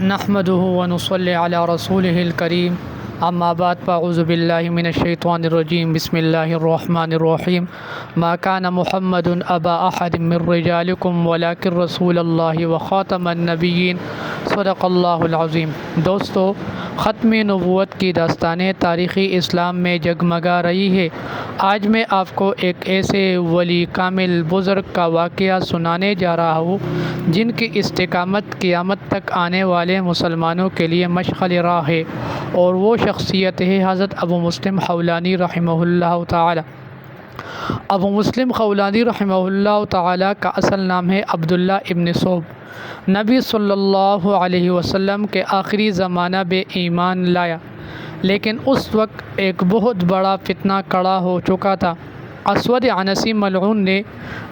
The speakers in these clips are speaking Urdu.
نحمده ونصلي على رسوله الكريم اما بعد فاعوذ بالله من الشيطان الرجيم بسم الله الرحمن الرحيم ما كان محمد ابا احد من رجالكم ولكن رسول الله وخاتم النبيين صدق اللہ العظیم۔ دوستو، ختم نبوت کی داستانیں تاریخی اسلام میں جگمگا رہی ہے۔ آج میں آپ کو ایک ایسے ولی کامل بزرگ کا واقعہ سنانے جا رہا ہوں جن کی استقامت قیامت تک آنے والے مسلمانوں کے لیے مشعل راہ ہے، اور وہ شخصیت ہے حضرت ابو مسلم خولانی رحمہ اللہ تعالی۔ ابو مسلم خولانی رحمہ اللہ تعالی کا اصل نام ہے عبداللہ ابن صوب۔ نبی صلی اللہ علیہ وسلم کے آخری زمانہ بے ایمان لایا، لیکن اس وقت ایک بہت بڑا فتنہ کھڑا ہو چکا تھا۔ اسود عنسی ملعون نے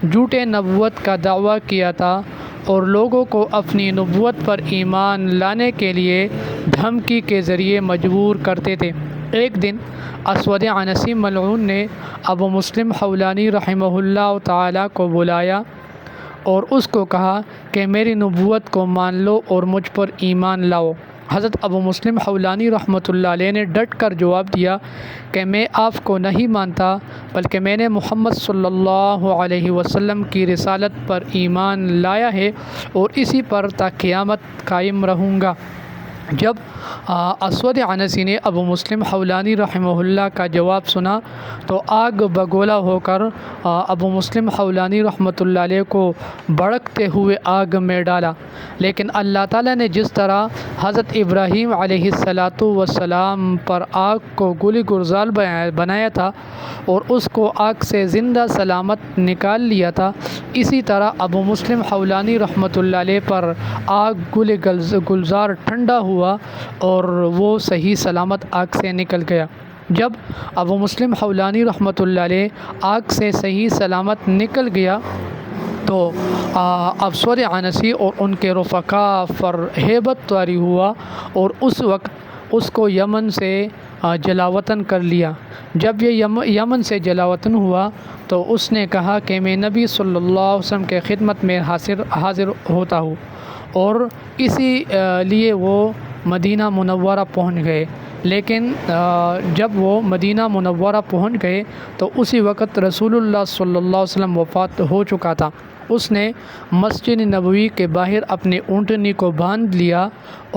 جھوٹے نبوت کا دعویٰ کیا تھا اور لوگوں کو اپنی نبوت پر ایمان لانے کے لیے دھمکی کے ذریعے مجبور کرتے تھے۔ ایک دن اسود عنسی ملعون نے ابو مسلم خولانی رحمہ اللہ تعالی کو بلایا اور اس کو کہا کہ میری نبوت کو مان لو اور مجھ پر ایمان لاؤ۔ حضرت ابو مسلم خولانی رحمۃ اللہ علیہ نے ڈٹ کر جواب دیا کہ میں آپ کو نہیں مانتا، بلکہ میں نے محمد صلی اللہ علیہ وسلم کی رسالت پر ایمان لایا ہے اور اسی پر تا قیامت قائم رہوں گا۔ جب اسود عنسی نے ابو مسلم خولانی رحمہ اللہ کا جواب سنا تو آگ بگولا ہو کر ابو مسلم خولانی رحمۃ اللہ علیہ کو بھڑکتے ہوئے آگ میں ڈالا۔ لیکن اللہ تعالیٰ نے جس طرح حضرت ابراہیم علیہ السلام پر آگ کو گلی گلزار بنایا تھا اور اس کو آگ سے زندہ سلامت نکال لیا تھا، اسی طرح ابو مسلم خولانی رحمۃ اللہ علیہ پر آگ گلی گلزار ٹھنڈا ہوا اور وہ صحیح سلامت آگ سے نکل گیا۔ جب ابو مسلم خولانی رحمۃ اللہ علیہ آگ سے صحیح سلامت نکل گیا تو اسود عنسی اور ان کے رفقا پر ہیبت طاری ہوا اور اس وقت اس کو یمن سے جلاوطن کر لیا۔ جب یہ یمن سے جلاوطن ہوا تو اس نے کہا کہ میں نبی صلی اللہ علیہ وسلم کے خدمت میں حاضر ہوتا ہوں، اور اسی لیے وہ مدینہ منورہ پہنچ گئے۔ لیکن جب وہ مدینہ منورہ پہنچ گئے تو اسی وقت رسول اللہ صلی اللہ علیہ وسلم وفات ہو چکا تھا۔ اس نے مسجد نبوی کے باہر اپنے اونٹنی کو باندھ لیا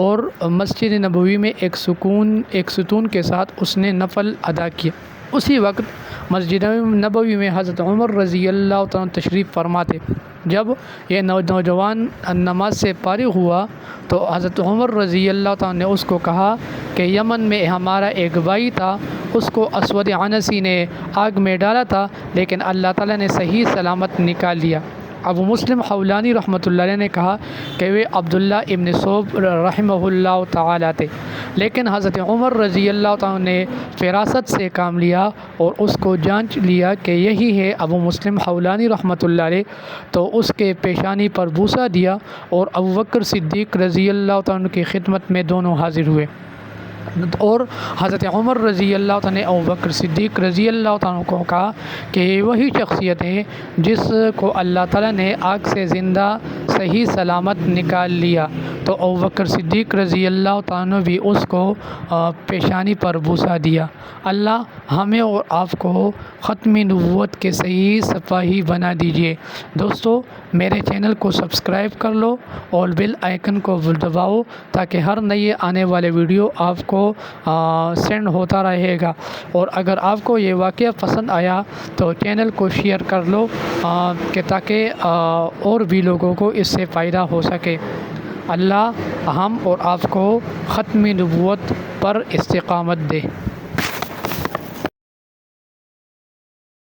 اور مسجد نبوی میں ایک ستون کے ساتھ اس نے نفل ادا کیا۔ اسی وقت مسجد نبوی میں حضرت عمر رضی اللہ تعالیٰ تشریف فرما تھے۔ جب یہ نوجوان نماز سے فارغ ہوا تو حضرت عمر رضی اللہ تعالیٰ نے اس کو کہا کہ یمن میں ہمارا ایک بھائی تھا، اس کو اسود عنسی نے آگ میں ڈالا تھا، لیکن اللہ تعالیٰ نے صحیح سلامت نکال لیا۔ ابو مسلم خولانی رحمۃ اللہ علیہ نے کہا کہ وہ عبداللہ ابن صوب رحمہ اللہ تعالیٰ تھے، لیکن حضرت عمر رضی اللہ تعالیٰ نے فراست سے کام لیا اور اس کو جانچ لیا کہ یہی ہے ابو مسلم خولانی رحمۃ اللہ علیہ، تو اس کے پیشانی پر بوسہ دیا اور ابو بکر صدیق رضی اللہ تعالیٰ کی خدمت میں دونوں حاضر ہوئے، اور حضرت عمر رضی اللہ تعالیٰ نے ابو بکر صدیق رضی اللہ تعالیٰ کو کہا کہ یہ وہی شخصیت ہے جس کو اللہ تعالیٰ نے آگ سے زندہ صحیح سلامت نکال لیا۔ تو ابو بکر صدیق رضی اللہ تعالیٰ نے بھی اس کو پیشانی پر بوسہ دیا۔ اللہ ہمیں اور آپ کو ختم نبوت کے صحیح سپاہی بنا دیجیے۔ دوستو، میرے چینل کو سبسکرائب کر لو اور بیل آئیکن کو دباؤ تاکہ ہر نئے آنے والے ویڈیو آپ کو سینڈ ہوتا رہے گا، اور اگر آپ کو یہ واقعہ پسند آیا تو چینل کو شیئر کر لو کہ تاکہ اور بھی لوگوں کو اس سے فائدہ ہو سکے۔ اللہ ہم اور آپ کو ختم نبوت پر استقامت دے۔